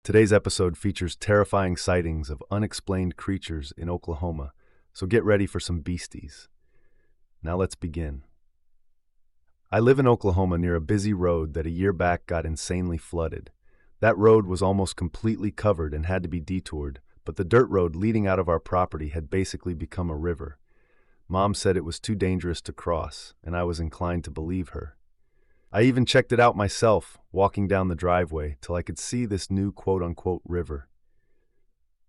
Today's episode features terrifying sightings of unexplained creatures in Oklahoma, so get ready for some beasties. Now let's begin. I live in Oklahoma near a busy road that a year back got insanely flooded. That road was almost completely covered and had to be detoured, but the dirt road leading out of our property had basically become a river. Mom said it was too dangerous to cross, and I was inclined to believe her. I even checked it out myself, walking down the driveway, till I could see this new quote-unquote river.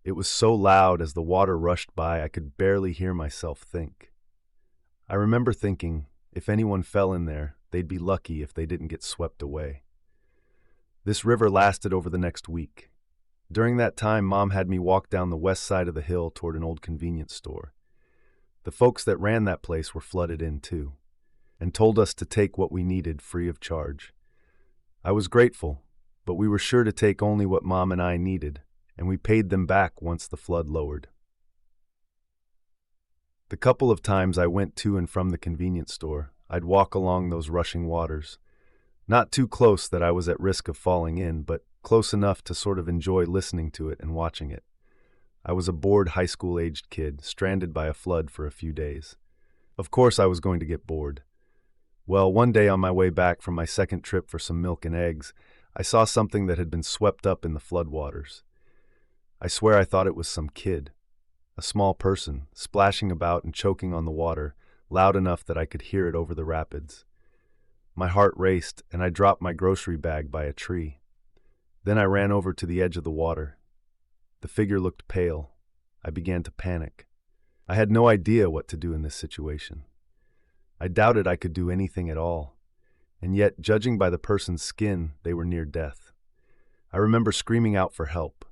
It was so loud as the water rushed by I could barely hear myself think. I remember thinking, if anyone fell in there, they'd be lucky if they didn't get swept away. This river lasted over the next week. During that time, Mom had me walk down the west side of the hill toward an old convenience store. The folks that ran that place were flooded in too, and told us to take what we needed free of charge. I was grateful, but we were sure to take only what Mom and I needed, and we paid them back once the flood lowered. The couple of times I went to and from the convenience store, I'd walk along those rushing waters. Not too close that I was at risk of falling in, but close enough to sort of enjoy listening to it and watching it. I was a bored high school-aged kid, stranded by a flood for a few days. Of course I was going to get bored. Well, one day on my way back from my second trip for some milk and eggs, I saw something that had been swept up in the floodwaters. I swear I thought it was some kid, a small person, splashing about and choking on the water, loud enough that I could hear it over the rapids. My heart raced, and I dropped my grocery bag by a tree. Then I ran over to the edge of the water. The figure looked pale. I began to panic. I had no idea what to do in this situation. I doubted I could do anything at all, and yet, judging by the person's skin, they were near death. I remember screaming out for help.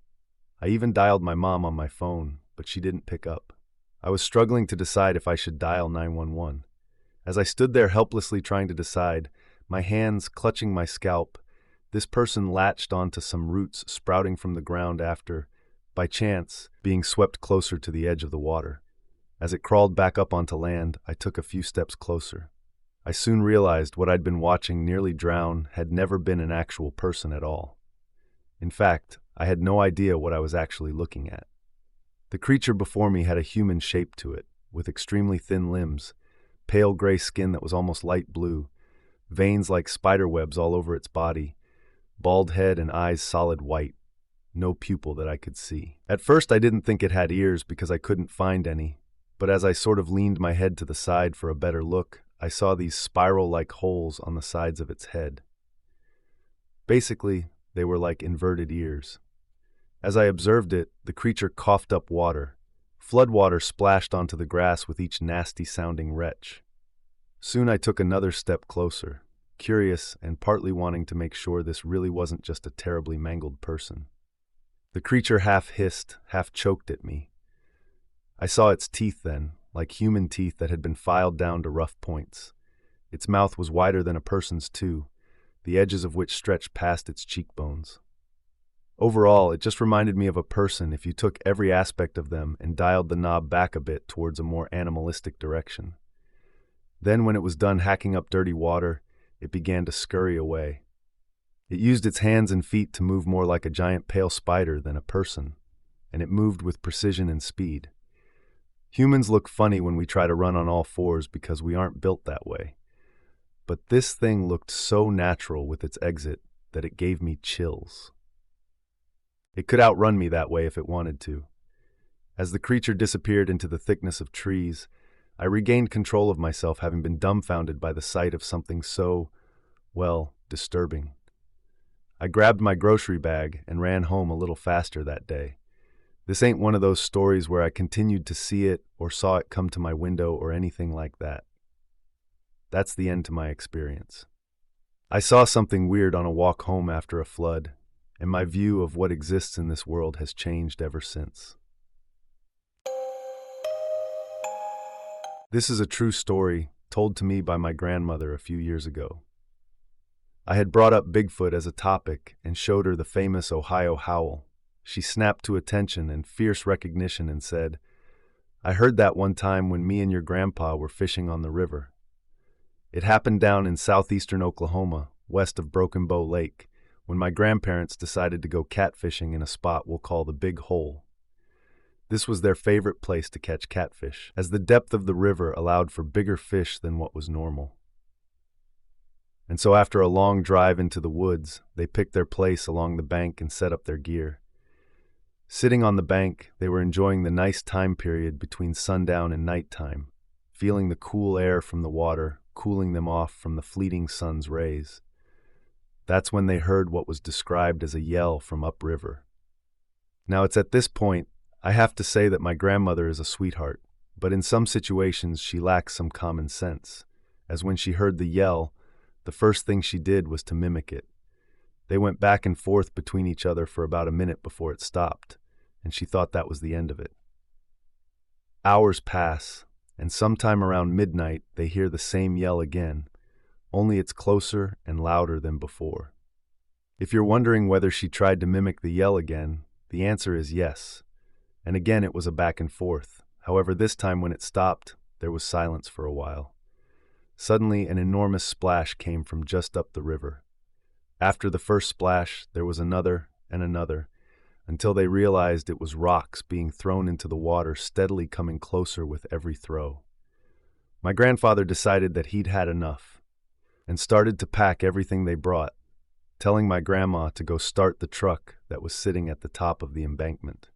I even dialed my mom on my phone, but she didn't pick up. I was struggling to decide if I should dial 911. As I stood there helplessly trying to decide, my hands clutching my scalp, this person latched onto some roots sprouting from the ground after, by chance, being swept closer to the edge of the water. As it crawled back up onto land, I took a few steps closer. I soon realized what I'd been watching nearly drown had never been an actual person at all. In fact, I had no idea what I was actually looking at. The creature before me had a human shape to it, with extremely thin limbs, pale gray skin that was almost light blue, veins like spider webs all over its body, bald head and eyes solid white, no pupil that I could see. At first I didn't think it had ears because I couldn't find any, but as I sort of leaned my head to the side for a better look, I saw these spiral-like holes on the sides of its head. Basically, they were like inverted ears. As I observed it, the creature coughed up water. Floodwater splashed onto the grass with each nasty-sounding retch. Soon I took another step closer, curious and partly wanting to make sure this really wasn't just a terribly mangled person. The creature half hissed, half choked at me. I saw its teeth then, like human teeth that had been filed down to rough points. Its mouth was wider than a person's too, the edges of which stretched past its cheekbones. Overall, it just reminded me of a person if you took every aspect of them and dialed the knob back a bit towards a more animalistic direction. Then, when it was done hacking up dirty water, it began to scurry away. It used its hands and feet to move more like a giant pale spider than a person, and it moved with precision and speed. Humans look funny when we try to run on all fours because we aren't built that way. But this thing looked so natural with its exit that it gave me chills. It could outrun me that way if it wanted to. As the creature disappeared into the thickness of trees, I regained control of myself, having been dumbfounded by the sight of something so, well, disturbing. I grabbed my grocery bag and ran home a little faster that day. This ain't one of those stories where I continued to see it or saw it come to my window or anything like that. That's the end to my experience. I saw something weird on a walk home after a flood, and my view of what exists in this world has changed ever since. This is a true story told to me by my grandmother a few years ago. I had brought up Bigfoot as a topic and showed her the famous Ohio howl. She snapped to attention and fierce recognition and said, "I heard that one time when me and your grandpa were fishing on the river. It happened down in southeastern Oklahoma, west of Broken Bow Lake, when my grandparents decided to go catfishing in a spot we'll call the Big Hole. This was their favorite place to catch catfish, as the depth of the river allowed for bigger fish than what was normal. And so after a long drive into the woods, they picked their place along the bank and set up their gear. Sitting on the bank, they were enjoying the nice time period between sundown and nighttime, feeling the cool air from the water, cooling them off from the fleeting sun's rays. That's when they heard what was described as a yell from upriver. Now it's at this point I have to say that my grandmother is a sweetheart, but in some situations she lacks some common sense, as when she heard the yell, the first thing she did was to mimic it. They went back and forth between each other for about a minute before it stopped, and she thought that was the end of it. Hours pass, and sometime around midnight they hear the same yell again, only it's closer and louder than before. If you're wondering whether she tried to mimic the yell again, the answer is yes. And again it was a back and forth. However, this time when it stopped, there was silence for a while. Suddenly, an enormous splash came from just up the river. After the first splash, there was another and another, until they realized it was rocks being thrown into the water, steadily coming closer with every throw. My grandfather decided that he'd had enough, and started to pack everything they brought, telling my grandma to go start the truck that was sitting at the top of the embankment.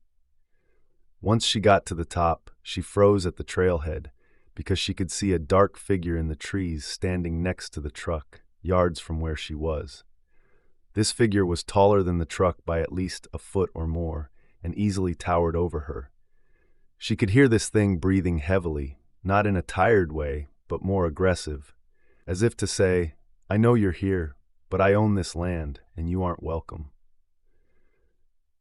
Once she got to the top, she froze at the trailhead, because she could see a dark figure in the trees standing next to the truck, yards from where she was. This figure was taller than the truck by at least a foot or more, and easily towered over her. She could hear this thing breathing heavily, not in a tired way, but more aggressive, as if to say, "I know you're here, but I own this land, and you aren't welcome."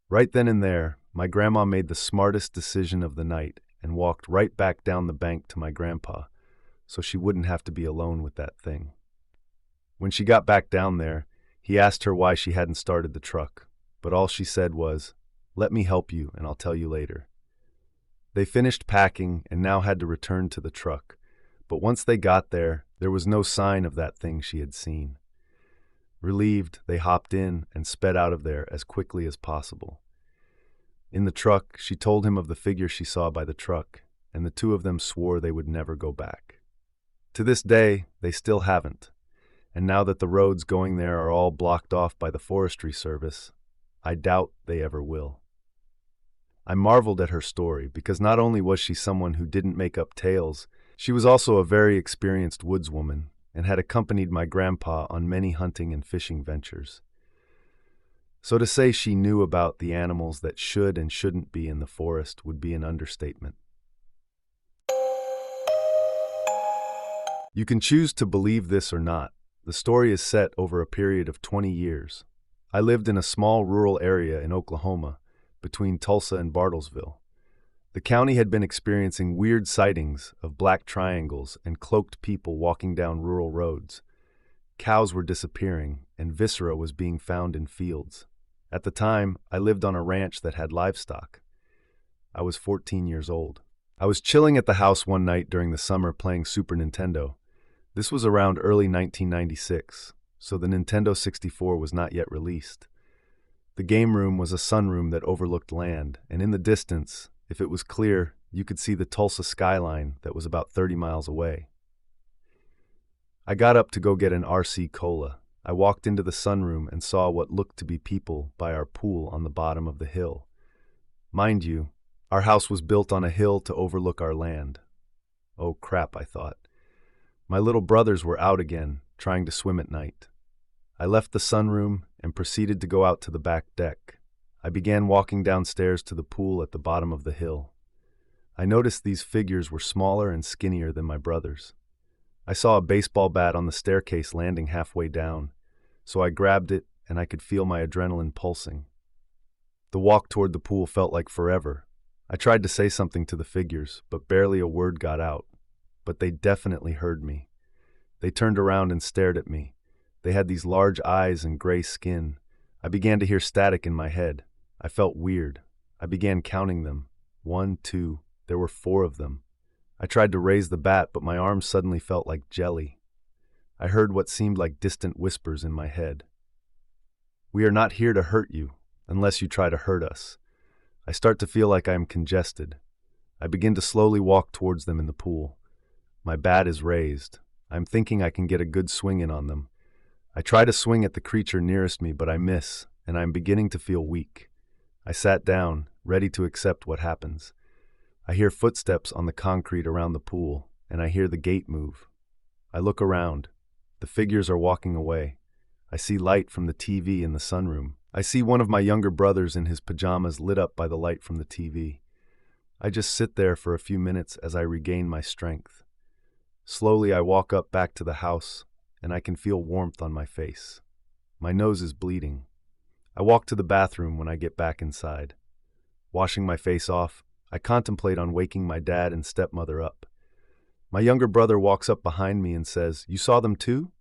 Right then and there, my grandma made the smartest decision of the night and walked right back down the bank to my grandpa, so she wouldn't have to be alone with that thing. When she got back down there, he asked her why she hadn't started the truck, but all she said was, "Let me help you, and I'll tell you later." They finished packing and now had to return to the truck, but once they got there, there was no sign of that thing she had seen. Relieved, they hopped in and sped out of there as quickly as possible. In the truck, she told him of the figure she saw by the truck, and the two of them swore they would never go back. To this day, they still haven't, and now that the roads going there are all blocked off by the Forestry Service, I doubt they ever will. I marveled at her story because not only was she someone who didn't make up tales, she was also a very experienced woodswoman and had accompanied my grandpa on many hunting and fishing ventures. So to say she knew about the animals that should and shouldn't be in the forest would be an understatement. You can choose to believe this or not. The story is set over a period of 20 years. I lived in a small rural area in Oklahoma, between Tulsa and Bartlesville. The county had been experiencing weird sightings of black triangles and cloaked people walking down rural roads. Cows were disappearing, and viscera was being found in fields. At the time, I lived on a ranch that had livestock. I was 14 years old. I was chilling at the house one night during the summer playing Super Nintendo. This was around early 1996, so the Nintendo 64 was not yet released. The game room was a sunroom that overlooked land, and in the distance, if it was clear, you could see the Tulsa skyline that was about 30 miles away. I got up to go get an RC Cola. I walked into the sunroom and saw what looked to be people by our pool on the bottom of the hill. Mind you, our house was built on a hill to overlook our land. Oh crap, I thought. My little brothers were out again, trying to swim at night. I left the sunroom and proceeded to go out to the back deck. I began walking downstairs to the pool at the bottom of the hill. I noticed these figures were smaller and skinnier than my brothers. I saw a baseball bat on the staircase landing halfway down, so I grabbed it and I could feel my adrenaline pulsing. The walk toward the pool felt like forever. I tried to say something to the figures, but barely a word got out. But they definitely heard me. They turned around and stared at me. They had these large eyes and gray skin. I began to hear static in my head. I felt weird. I began counting them. 1, 2, there were 4 of them. I tried to raise the bat, but my arms suddenly felt like jelly. I heard what seemed like distant whispers in my head. We are not here to hurt you, unless you try to hurt us. I start to feel like I am congested. I begin to slowly walk towards them in the pool. My bat is raised. I'm thinking I can get a good swing in on them. I try to swing at the creature nearest me, but I miss, and I'm beginning to feel weak. I sat down, ready to accept what happens. I hear footsteps on the concrete around the pool, and I hear the gate move. I look around. The figures are walking away. I see light from the TV in the sunroom. I see one of my younger brothers in his pajamas lit up by the light from the TV. I just sit there for a few minutes as I regain my strength. Slowly I walk up back to the house, and I can feel warmth on my face. My nose is bleeding. I walk to the bathroom when I get back inside. Washing my face off, I contemplate on waking my dad and stepmother up. My younger brother walks up behind me and says, "You saw them too?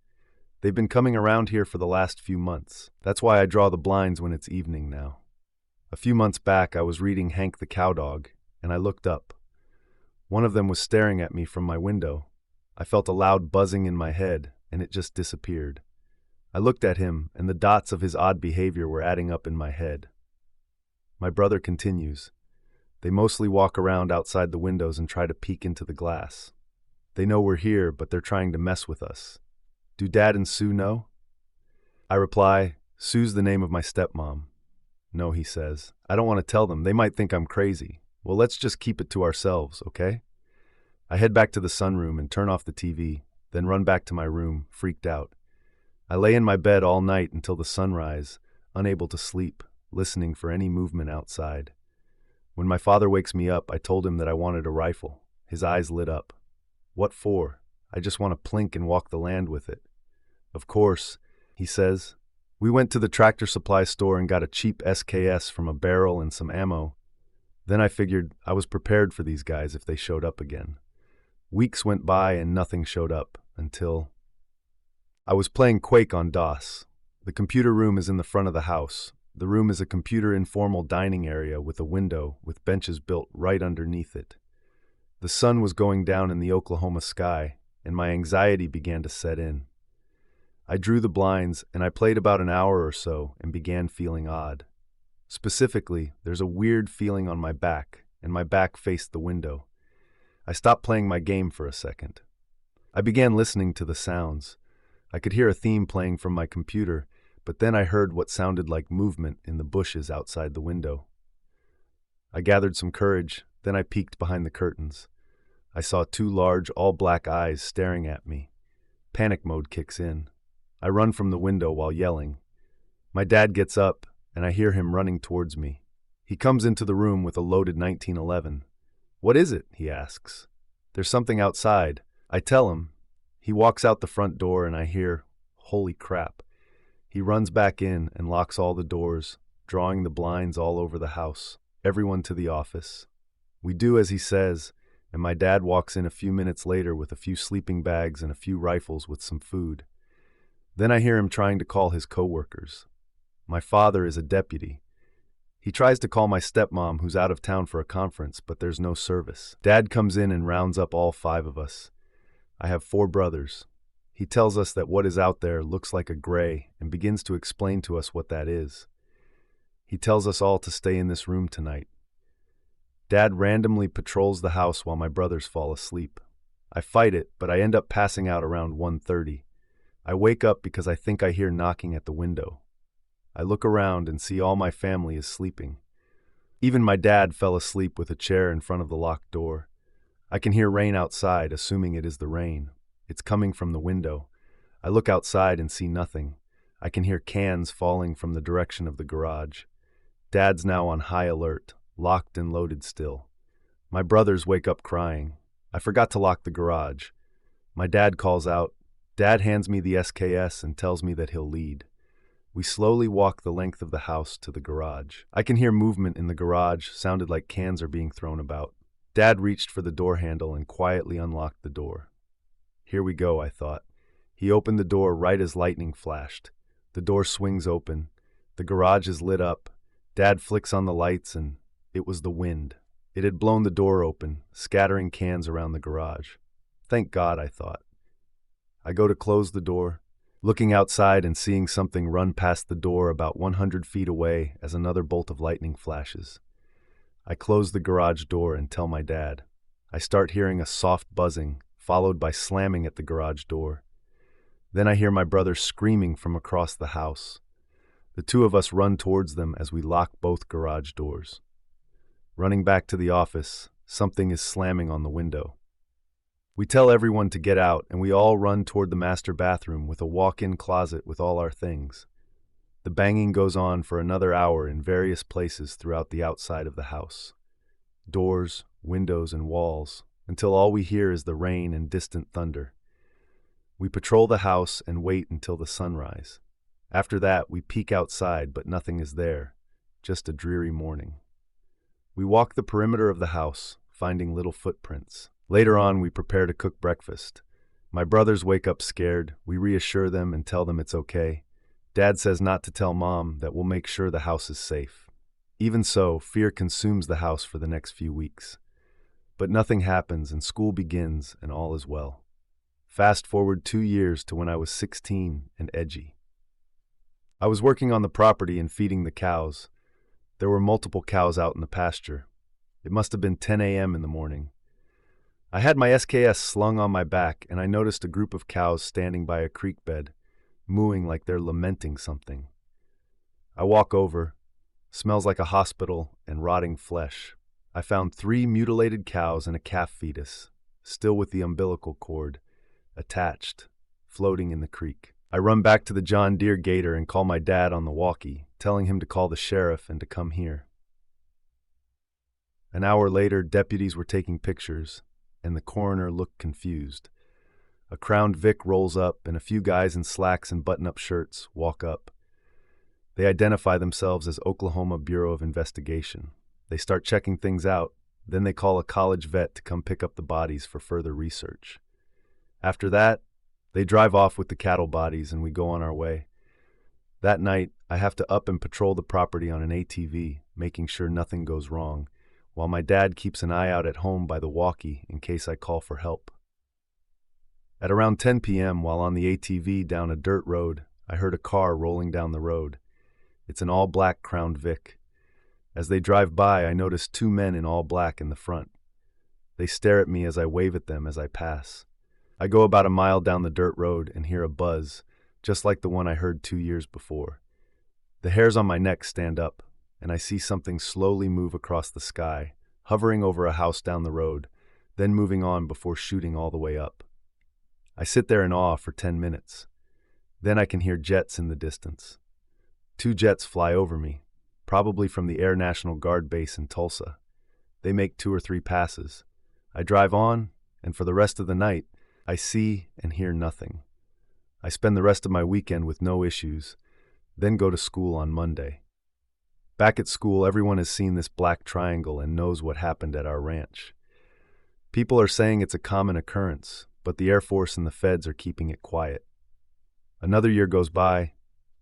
They've been coming around here for the last few months. That's why I draw the blinds when it's evening now." A few months back, I was reading Hank the Cowdog, and I looked up. One of them was staring at me from my window. I felt a loud buzzing in my head, and it just disappeared. I looked at him, and the dots of his odd behavior were adding up in my head. My brother continues. They mostly walk around outside the windows and try to peek into the glass. They know we're here, but they're trying to mess with us. Do Dad and Sue know? I reply, Sue's the name of my stepmom. No, he says. I don't want to tell them. They might think I'm crazy. Well, let's just keep it to ourselves, okay? I head back to the sunroom and turn off the TV, then run back to my room, freaked out. I lay in my bed all night until the sunrise, unable to sleep, listening for any movement outside. When my father wakes me up, I told him that I wanted a rifle. His eyes lit up. What for? I just want to plink and walk the land with it. Of course, he says. We went to the tractor supply store and got a cheap SKS from a barrel and some ammo. Then I figured I was prepared for these guys if they showed up again. Weeks went by and nothing showed up until I was playing Quake on DOS. The computer room is in the front of the house. The room is a computer informal dining area with a window with benches built right underneath it. The sun was going down in the Oklahoma sky, and my anxiety began to set in. I drew the blinds, and I played about an hour or so and began feeling odd. Specifically, there's a weird feeling on my back, and my back faced the window. I stopped playing my game for a second. I began listening to the sounds. I could hear a theme playing from my computer, but then I heard what sounded like movement in the bushes outside the window. I gathered some courage, then I peeked behind the curtains. I saw two large, all-black eyes staring at me. Panic mode kicks in. I run from the window while yelling. My dad gets up, and I hear him running towards me. He comes into the room with a loaded 1911. What is it? He asks. There's something outside. I tell him. He walks out the front door, and I hear, holy crap. He runs back in and locks all the doors, drawing the blinds all over the house, everyone to the office. We do as he says, and my dad walks in a few minutes later with a few sleeping bags and a few rifles with some food. Then I hear him trying to call his coworkers. My father is a deputy. He tries to call my stepmom, who's out of town for a conference, but there's no service. Dad comes in and rounds up all 5 of us. I have 4 brothers. He tells us that what is out there looks like a gray and begins to explain to us what that is. He tells us all to stay in this room tonight. Dad randomly patrols the house while my brothers fall asleep. I fight it, but I end up passing out around 1:30. I wake up because I think I hear knocking at the window. I look around and see all my family is sleeping. Even my dad fell asleep with a chair in front of the locked door. I can hear rain outside, assuming it is the rain. It's coming from the window. I look outside and see nothing. I can hear cans falling from the direction of the garage. Dad's now on high alert, locked and loaded still. My brothers wake up crying. I forgot to lock the garage. My dad calls out. Dad hands me the SKS and tells me that he'll lead. We slowly walk the length of the house to the garage. I can hear movement in the garage, sounded like cans are being thrown about. Dad reached for the door handle and quietly unlocked the door. Here we go, I thought. He opened the door right as lightning flashed. The door swings open. The garage is lit up. Dad flicks on the lights and it was the wind. It had blown the door open, scattering cans around the garage. Thank God, I thought. I go to close the door. looking outside and seeing something run past the door about 100 feet away as another bolt of lightning flashes. I close the garage door and tell my dad. I start hearing a soft buzzing, followed by slamming at the garage door. Then I hear my brother screaming from across the house. The two of us run towards them as we lock both garage doors. Running back to the office, something is slamming on the window. We tell everyone to get out, and we all run toward the master bathroom with a walk-in closet with all our things. The banging goes on for another hour in various places throughout the outside of the house. Doors, windows, and walls, until all we hear is the rain and distant thunder. We patrol the house and wait until the sunrise. After that, we peek outside, but nothing is there, just a dreary morning. We walk the perimeter of the house, finding little footprints. Later on, we prepare to cook breakfast. My brothers wake up scared. We reassure them and tell them it's okay. Dad says not to tell Mom, that we'll make sure the house is safe. Even so, fear consumes the house for the next few weeks. But nothing happens and school begins and all is well. Fast forward 2 years to when I was 16 and edgy. I was working on the property and feeding the cows. There were multiple cows out in the pasture. It must have been 10 a.m. in the morning. I had my SKS slung on my back, and I noticed a group of cows standing by a creek bed, mooing like they're lamenting something. I walk over. Smells like a hospital and rotting flesh. I found 3 mutilated cows and a calf fetus, still with the umbilical cord, attached, floating in the creek. I run back to the John Deere Gator and call my dad on the walkie, telling him to call the sheriff and to come here. An hour later, deputies were taking pictures, and the coroner looked confused. A Crown Vic rolls up, and a few guys in slacks and button-up shirts walk up. They identify themselves as Oklahoma Bureau of Investigation. They start checking things out, then they call a college vet to come pick up the bodies for further research. After that, they drive off with the cattle bodies and we go on our way. That night, I have to up and patrol the property on an ATV, making sure nothing goes wrong, while my dad keeps an eye out at home by the walkie in case I call for help. At around 10 p.m., while on the ATV down a dirt road, I heard a car rolling down the road. It's an all-black Crown Vic. As they drive by, I notice 2 men in all black in the front. They stare at me as I wave at them as I pass. I go about a mile down the dirt road and hear a buzz, just like the one I heard 2 years before. The hairs on my neck stand up, and I see something slowly move across the sky, hovering over a house down the road, then moving on before shooting all the way up. I sit there in awe for 10 minutes. Then I can hear jets in the distance. 2 jets fly over me, probably from the Air National Guard base in Tulsa. They make 2 or 3 passes. I drive on, and for the rest of the night, I see and hear nothing. I spend the rest of my weekend with no issues, then go to school on Monday. Back at school, everyone has seen this black triangle and knows what happened at our ranch. People are saying it's a common occurrence, but the Air Force and the feds are keeping it quiet. Another year goes by.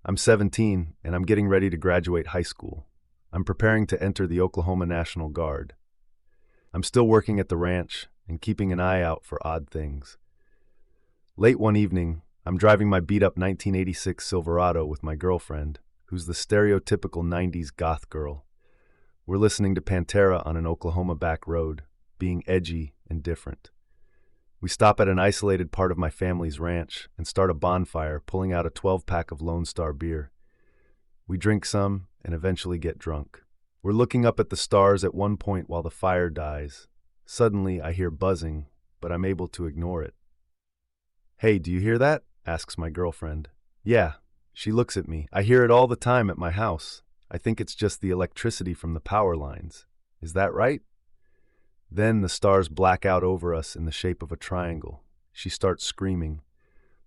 I'm 17, and I'm getting ready to graduate high school. I'm preparing to enter the Oklahoma National Guard. I'm still working at the ranch and keeping an eye out for odd things. Late one evening, I'm driving my beat-up 1986 Silverado with my girlfriend, who's the stereotypical 90s goth girl. We're listening to Pantera on an Oklahoma back road, being edgy and different. We stop at an isolated part of my family's ranch and start a bonfire, pulling out a 12-pack of Lone Star beer. We drink some and eventually get drunk. We're looking up at the stars at one point while the fire dies. Suddenly, I hear buzzing, but I'm able to ignore it. "Hey, do you hear that?" asks my girlfriend. "Yeah." She looks at me. "I hear it all the time at my house. I think it's just the electricity from the power lines. Is that right?" Then the stars black out over us in the shape of a triangle. She starts screaming.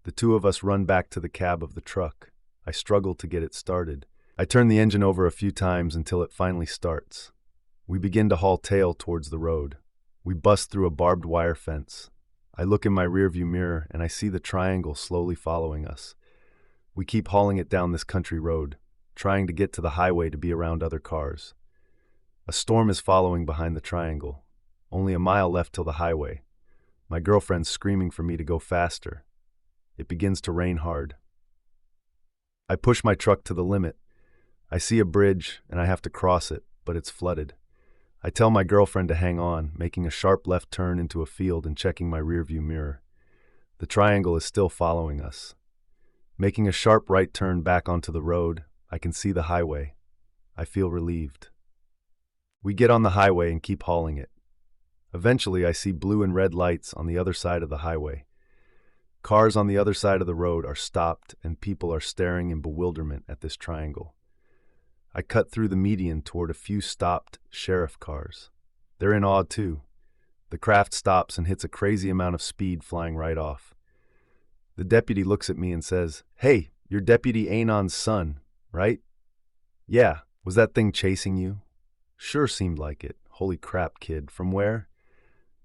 The 2 of us run back to the cab of the truck. I struggle to get it started. I turn the engine over a few times until it finally starts. We begin to haul tail towards the road. We bust through a barbed wire fence. I look in my rearview mirror and I see the triangle slowly following us. We keep hauling it down this country road, trying to get to the highway to be around other cars. A storm is following behind the triangle. Only a mile left till the highway. My girlfriend's screaming for me to go faster. It begins to rain hard. I push my truck to the limit. I see a bridge, and I have to cross it, but it's flooded. I tell my girlfriend to hang on, making a sharp left turn into a field and checking my rearview mirror. The triangle is still following us. Making a sharp right turn back onto the road, I can see the highway. I feel relieved. We get on the highway and keep hauling it. Eventually, I see blue and red lights on the other side of the highway. Cars on the other side of the road are stopped, and people are staring in bewilderment at this triangle. I cut through the median toward a few stopped sheriff cars. They're in awe, too. The craft stops and hits a crazy amount of speed, flying right off. The deputy looks at me and says, "Hey, you're Deputy Anon's son, right?" "Yeah. Was that thing chasing you?" "Sure seemed like it." "Holy crap, kid. From where?"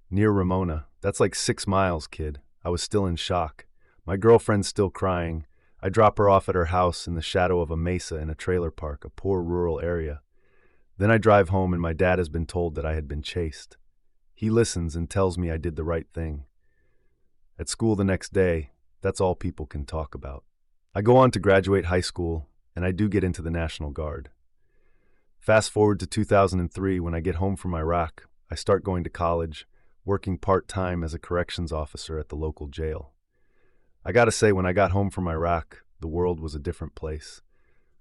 "Near Ramona. That's like 6 miles, kid." I was still in shock. My girlfriend's still crying. I drop her off at her house in the shadow of a mesa in a trailer park, a poor rural area. Then I drive home and my dad has been told that I had been chased. He listens and tells me I did the right thing. At school the next day, that's all people can talk about. I go on to graduate high school, and I do get into the National Guard. Fast forward to 2003, when I get home from Iraq, I start going to college, working part-time as a corrections officer at the local jail. I gotta say, when I got home from Iraq, the world was a different place.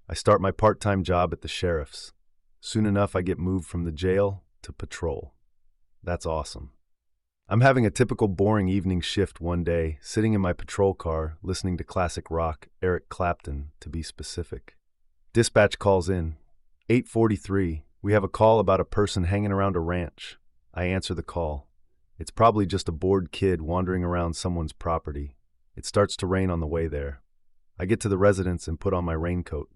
I start my part-time job at the sheriff's. Soon enough, I get moved from the jail to patrol. That's awesome. I'm having a typical boring evening shift one day, sitting in my patrol car, listening to classic rock, Eric Clapton, to be specific. Dispatch calls in. 8:43. We have a call about a person hanging around a ranch. I answer the call. It's probably just a bored kid wandering around someone's property. It starts to rain on the way there. I get to the residence and put on my raincoat.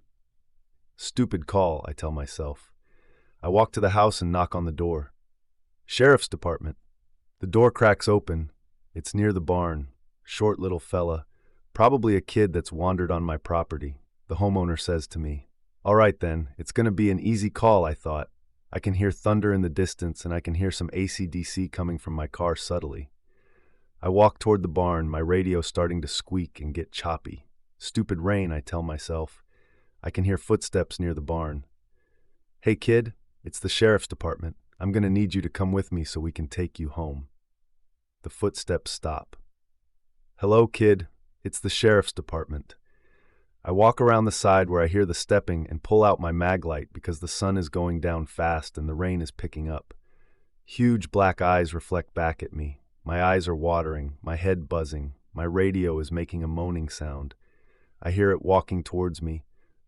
Stupid call, I tell myself. I walk to the house and knock on the door. Sheriff's Department. The door cracks open. It's near the barn. Short little fella. Probably a kid that's wandered on my property. The homeowner says to me, "All right then, it's going to be an easy call," I thought. I can hear thunder in the distance, and I can hear some AC/DC coming from my car subtly. I walk toward the barn, my radio starting to squeak and get choppy. Stupid rain, I tell myself. I can hear footsteps near the barn. "Hey kid, it's the Sheriff's Department. I'm going to need you to come with me so we can take you home." The footsteps stop. "Hello, kid. It's the Sheriff's Department." I walk around the side where I hear the stepping and pull out my mag light because the sun is going down fast and the rain is picking up. Huge black eyes reflect back at me. My eyes are watering, my head buzzing. My radio is making a moaning sound. I hear it walking towards me.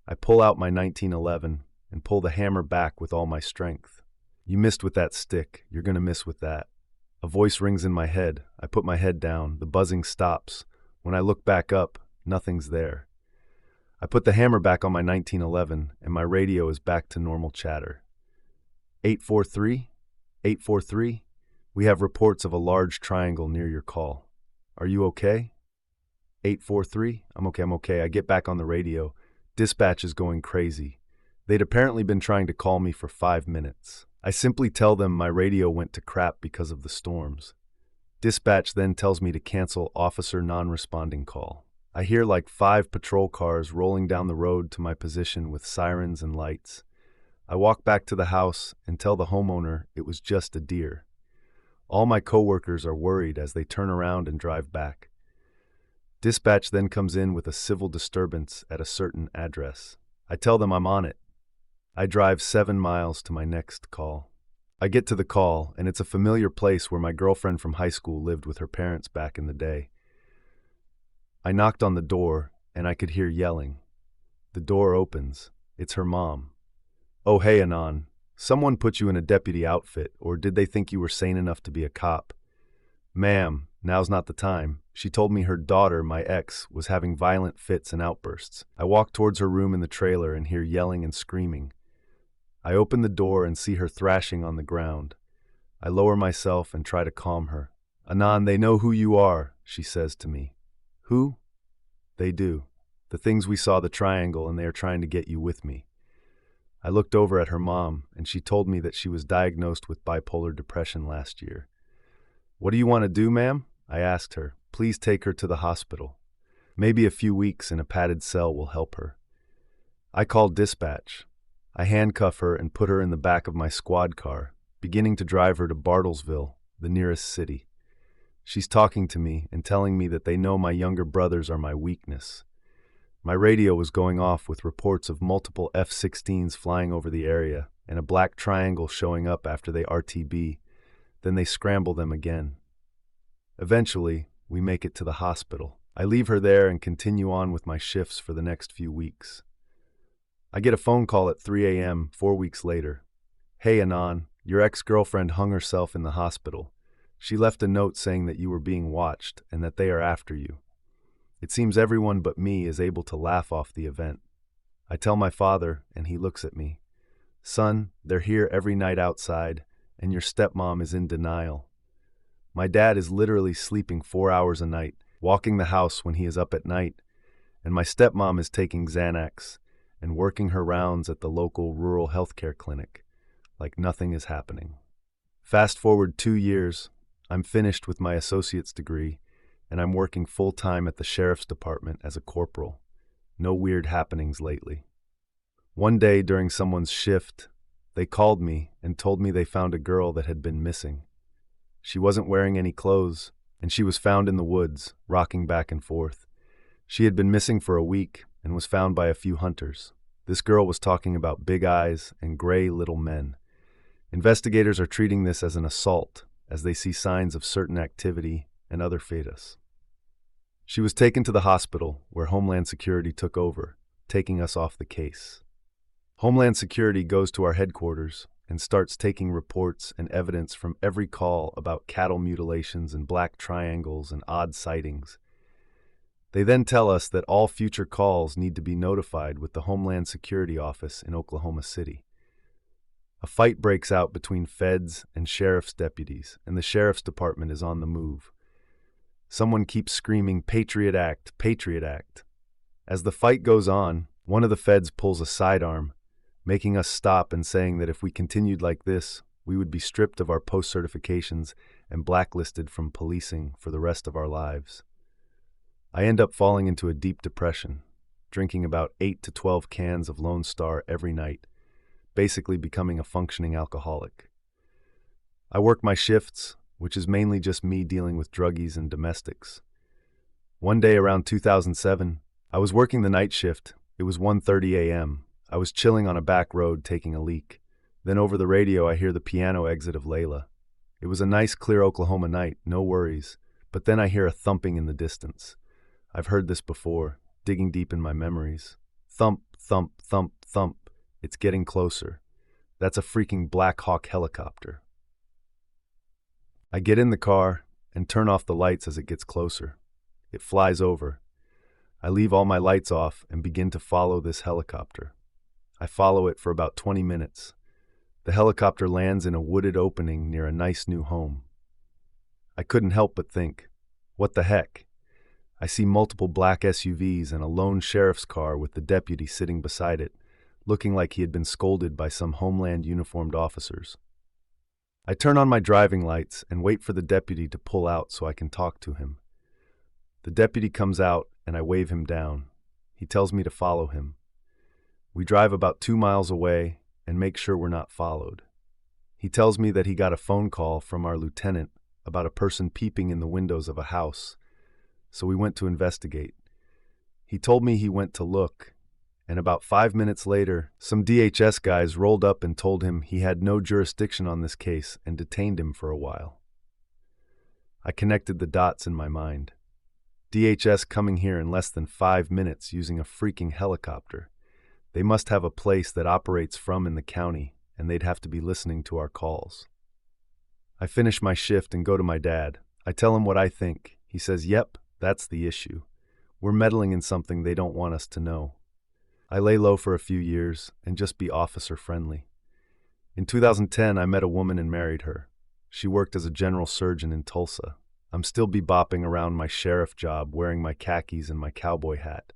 I pull out my 1911 and pull the hammer back with all my strength. "You missed with that stick. You're going to miss with that." A voice rings in my head. I put my head down. The buzzing stops. When I look back up, nothing's there. I put the hammer back on my 1911, and my radio is back to normal chatter. 843? 843? We have reports of a large triangle near your call. Are you okay? 843? I'm okay. I get back on the radio. Dispatch is going crazy. They'd apparently been trying to call me for 5 minutes. I simply tell them my radio went to crap because of the storms. Dispatch then tells me to cancel officer non-responding call. I hear like 5 patrol cars rolling down the road to my position with sirens and lights. I walk back to the house and tell the homeowner it was just a deer. All my coworkers are worried as they turn around and drive back. Dispatch then comes in with a civil disturbance at a certain address. I tell them I'm on it. I drive 7 miles to my next call. I get to the call, and it's a familiar place where my girlfriend from high school lived with her parents back in the day. I knocked on the door, and I could hear yelling. The door opens. It's her mom. "Oh, hey, Anon. Someone put you in a deputy outfit, or did they think you were sane enough to be a cop?" "Ma'am, now's not the time. She told me her daughter, my ex, was having violent fits and outbursts." I walk towards her room in the trailer and hear yelling and screaming. I open the door and see her thrashing on the ground. I lower myself and try to calm her. "Anon, they know who you are," she says to me. "Who?" "They do. The things we saw the triangle, and they are trying to get you with me." I looked over at her mom, and she told me that she was diagnosed with bipolar depression last year. "What do you want to do, ma'am?" I asked her. "Please take her to the hospital. Maybe a few weeks in a padded cell will help her." I call dispatch. I handcuff her and put her in the back of my squad car, beginning to drive her to Bartlesville, the nearest city. She's talking to me and telling me that they know my younger brothers are my weakness. My radio was going off with reports of multiple F-16s flying over the area and a black triangle showing up after they RTB, then they scramble them again. Eventually, we make it to the hospital. I leave her there and continue on with my shifts for the next few weeks. I get a phone call at 3 a.m. 4 weeks later. "Hey, Anon, your ex-girlfriend hung herself in the hospital. She left a note saying that you were being watched and that they are after you." It seems everyone but me is able to laugh off the event. I tell my father, and he looks at me. "Son, they're here every night outside, and your stepmom is in denial." My dad is literally sleeping 4 hours a night, walking the house when he is up at night, and my stepmom is taking Xanax and working her rounds at the local rural healthcare clinic, like nothing is happening. Fast forward 2 years, I'm finished with my associate's degree, and I'm working full-time at the sheriff's department as a corporal. No weird happenings lately. One day during someone's shift, they called me and told me they found a girl that had been missing. She wasn't wearing any clothes, and she was found in the woods, rocking back and forth. She had been missing for a week and was found by a few hunters. This girl was talking about big eyes and gray little men. Investigators are treating this as an assault, as they see signs of certain activity and other fetus. She was taken to the hospital, where Homeland Security took over, taking us off the case. Homeland Security goes to our headquarters and starts taking reports and evidence from every call about cattle mutilations and black triangles and odd sightings. They then tell us that all future calls need to be notified with the Homeland Security office in Oklahoma City. A fight breaks out between feds and sheriff's deputies, and the sheriff's department is on the move. Someone keeps screaming, "Patriot Act, Patriot Act." As the fight goes on, one of the feds pulls a sidearm, making us stop and saying that if we continued like this, we would be stripped of our post-certifications and blacklisted from policing for the rest of our lives. I end up falling into a deep depression, drinking about 8 to 12 cans of Lone Star every night, basically becoming a functioning alcoholic. I work my shifts, which is mainly just me dealing with druggies and domestics. One day around 2007, I was working the night shift. It was 1:30 a.m. I was chilling on a back road taking a leak. Then over the radio I hear the piano exit of Layla. It was a nice clear Oklahoma night, no worries, but then I hear a thumping in the distance. I've heard this before, digging deep in my memories. Thump, thump, thump, thump. It's getting closer. That's a freaking Black Hawk helicopter. I get in the car and turn off the lights as it gets closer. It flies over. I leave all my lights off and begin to follow this helicopter. I follow it for about 20 minutes. The helicopter lands in a wooded opening near a nice new home. I couldn't help but think, what the heck? I see multiple black SUVs and a lone sheriff's car with the deputy sitting beside it, looking like he had been scolded by some Homeland uniformed officers. I turn on my driving lights and wait for the deputy to pull out so I can talk to him. The deputy comes out and I wave him down. He tells me to follow him. We drive about 2 miles away and make sure we're not followed. He tells me that he got a phone call from our lieutenant about a person peeping in the windows of a house, so we went to investigate. He told me he went to look, and about 5 minutes later, some DHS guys rolled up and told him he had no jurisdiction on this case and detained him for a while. I connected the dots in my mind. DHS coming here in less than 5 minutes using a freaking helicopter. They must have a place that operates from in the county, and they'd have to be listening to our calls. I finish my shift and go to my dad. I tell him what I think. He says, "Yep, that's the issue. We're meddling in something they don't want us to know." I lay low for a few years and just be officer friendly. In 2010, I met a woman and married her. She worked as a general surgeon in Tulsa. I'm still bebopping around my sheriff job, wearing my khakis and my cowboy hat.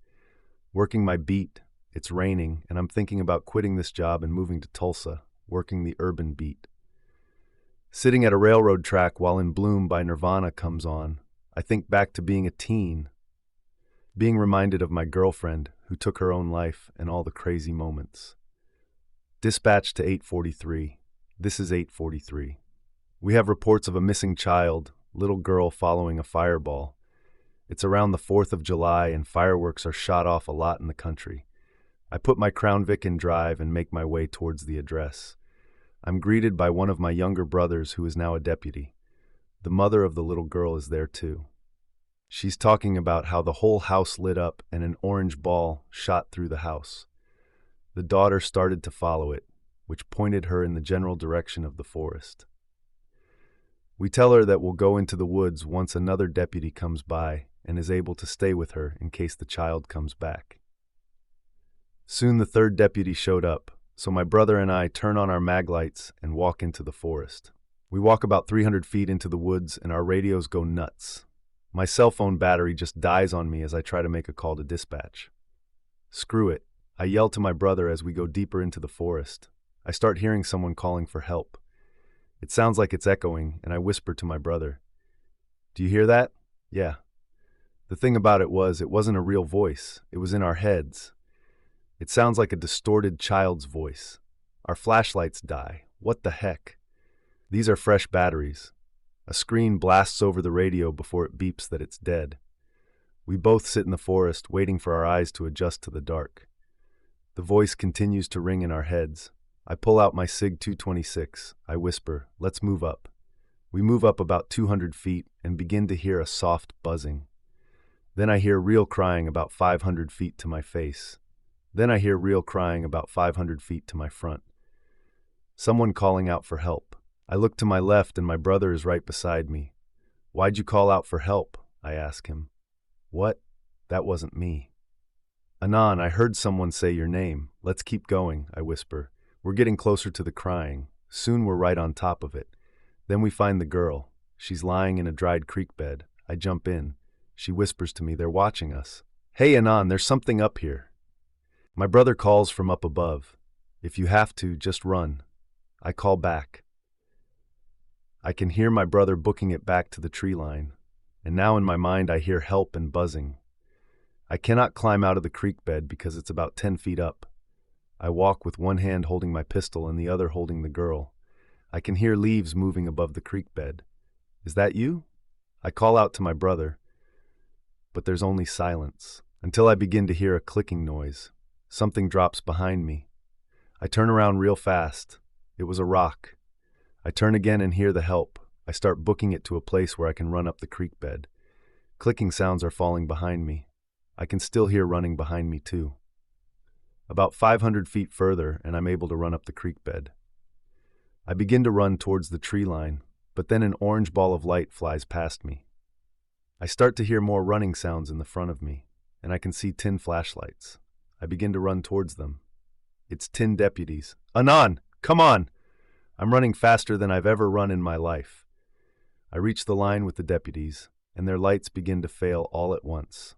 Working my beat. It's raining, and I'm thinking about quitting this job and moving to Tulsa, working the urban beat. Sitting at a railroad track while In Bloom by Nirvana comes on, I think back to being a teen, being reminded of my girlfriend, who took her own life, and all the crazy moments. Dispatch to 843. This is 843. We have reports of a missing child, little girl following a fireball. It's around the 4th of July and fireworks are shot off a lot in the country. I put my Crown Vic in drive and make my way towards the address. I'm greeted by one of my younger brothers who is now a deputy. The mother of the little girl is there too. She's talking about how the whole house lit up and an orange ball shot through the house. The daughter started to follow it, which pointed her in the general direction of the forest. We tell her that we'll go into the woods once another deputy comes by and is able to stay with her in case the child comes back. Soon the third deputy showed up, so my brother and I turn on our mag lights and walk into the forest. We walk about 300 feet into the woods and our radios go nuts. My cell phone battery just dies on me as I try to make a call to dispatch. Screw it, I yell to my brother as we go deeper into the forest. I start hearing someone calling for help. It sounds like it's echoing, and I whisper to my brother, "Do you hear that?" "Yeah." The thing about it wasn't a real voice. It was in our heads. It sounds like a distorted child's voice. Our flashlights die. What the heck? These are fresh batteries. A screen blasts over the radio before it beeps that it's dead. We both sit in the forest, waiting for our eyes to adjust to the dark. The voice continues to ring in our heads. I pull out my SIG 226. I whisper, "Let's move up." We move up about 200 feet and begin to hear a soft buzzing. Then I hear real crying about 500 feet to my face. Then I hear real crying about 500 feet to my front. Someone calling out for help. I look to my left and my brother is right beside me. "Why'd you call out for help?" I ask him. "What? That wasn't me." "Anan, I heard someone say your name. Let's keep going," I whisper. We're getting closer to the crying. Soon we're right on top of it. Then we find the girl. She's lying in a dried creek bed. I jump in. She whispers to me, "They're watching us." "Hey, Anan, there's something up here." My brother calls from up above. "If you have to, just run." I call back. I can hear my brother booking it back to the tree line. And now in my mind I hear help and buzzing. I cannot climb out of the creek bed because it's about 10 feet up. I walk with one hand holding my pistol and the other holding the girl. I can hear leaves moving above the creek bed. "Is that you?" I call out to my brother, but there's only silence, until I begin to hear a clicking noise. Something drops behind me. I turn around real fast. It was a rock. I turn again and hear the help. I start booking it to a place where I can run up the creek bed. Clicking sounds are falling behind me. I can still hear running behind me too. About 500 feet further, and I'm able to run up the creek bed. I begin to run towards the tree line, but then an orange ball of light flies past me. I start to hear more running sounds in the front of me, and I can see tin flashlights. I begin to run towards them. It's 10 deputies. "Anan, come on!" I'm running faster than I've ever run in my life. I reach the line with the deputies, and their lights begin to fail all at once.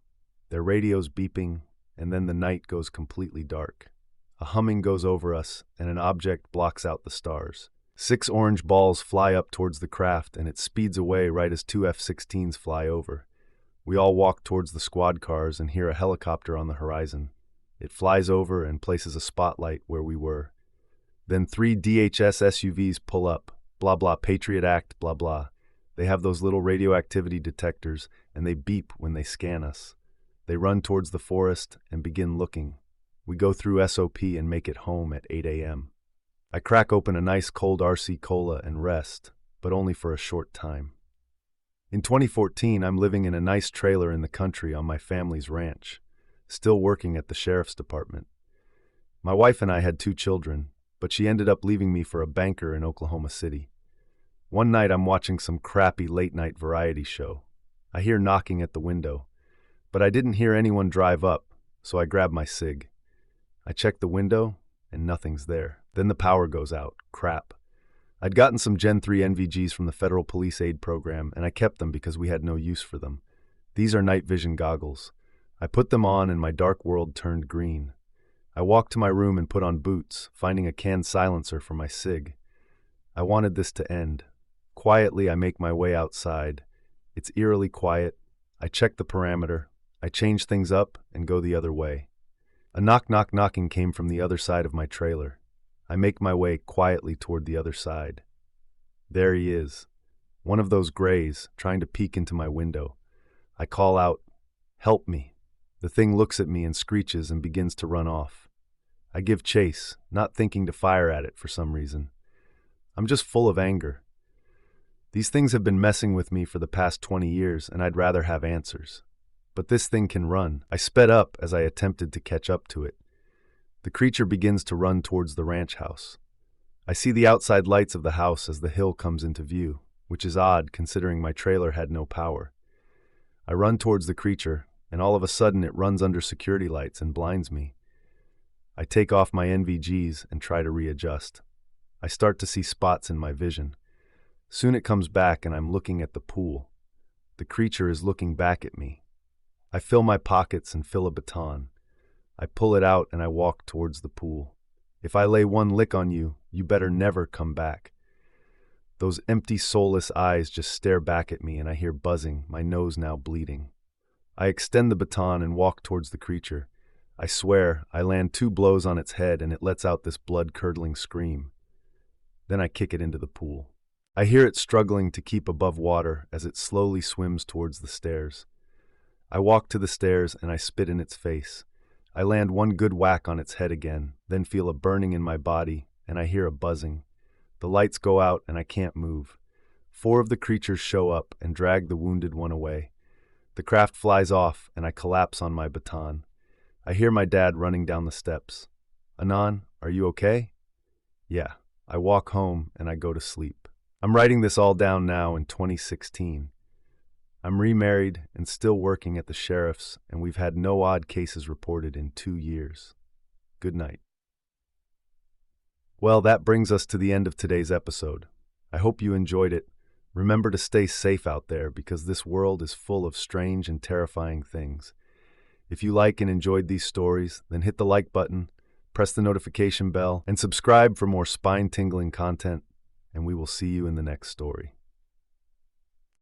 Their radios beeping, and then the night goes completely dark. A humming goes over us, and an object blocks out the stars. 6 orange balls fly up towards the craft, and it speeds away right as 2 F-16s fly over. We all walk towards the squad cars and hear a helicopter on the horizon. It flies over and places a spotlight where we were. Then 3 DHS SUVs pull up. Blah blah, Patriot Act, blah blah. They have those little radioactivity detectors, and they beep when they scan us. They run towards the forest and begin looking. We go through SOP and make it home at 8 a.m. I crack open a nice cold RC Cola and rest, but only for a short time. In 2014, I'm living in a nice trailer in the country on my family's ranch, still working at the sheriff's department. My wife and I had 2 children, but she ended up leaving me for a banker in Oklahoma City. One night I'm watching some crappy late-night variety show. I hear knocking at the window, but I didn't hear anyone drive up, so I grab my SIG. I check the window, and nothing's there. Then the power goes out. Crap. I'd gotten some Gen 3 NVGs from the Federal Police Aid Program, and I kept them because we had no use for them. These are night vision goggles. I put them on, and my dark world turned green. I walked to my room and put on boots, finding a can silencer for my SIG. I wanted this to end. Quietly, I make my way outside. It's eerily quiet. I check the parameter. I change things up and go the other way. A knocking came from the other side of my trailer. I make my way quietly toward the other side. There he is, one of those grays, trying to peek into my window. I call out, "Help me." The thing looks at me and screeches and begins to run off. I give chase, not thinking to fire at it for some reason. I'm just full of anger. These things have been messing with me for the past 20 years, and I'd rather have answers. But this thing can run. I sped up as I attempted to catch up to it. The creature begins to run towards the ranch house. I see the outside lights of the house as the hill comes into view, which is odd considering my trailer had no power. I run towards the creature, and all of a sudden it runs under security lights and blinds me. I take off my NVGs and try to readjust. I start to see spots in my vision. Soon it comes back and I'm looking at the pool. The creature is looking back at me. I fill my pockets and fill a baton. I pull it out and I walk towards the pool. If I lay one lick on you, you better never come back. Those empty, soulless eyes just stare back at me and I hear buzzing, my nose now bleeding. I extend the baton and walk towards the creature. I swear, I land 2 blows on its head and it lets out this blood-curdling scream. Then I kick it into the pool. I hear it struggling to keep above water as it slowly swims towards the stairs. I walk to the stairs and I spit in its face. I land 1 good whack on its head again, then feel a burning in my body and I hear a buzzing. The lights go out and I can't move. 4 of the creatures show up and drag the wounded one away. The craft flies off and I collapse on my baton. I hear my dad running down the steps. "Anan, are you okay?" "Yeah." I walk home and I go to sleep. I'm writing this all down now in 2016. I'm remarried and still working at the sheriff's, and we've had no odd cases reported in 2 years. Good night. Well, that brings us to the end of today's episode. I hope you enjoyed it. Remember to stay safe out there because this world is full of strange and terrifying things. If you like and enjoyed these stories, then hit the like button, press the notification bell, and subscribe for more spine-tingling content, and we will see you in the next story.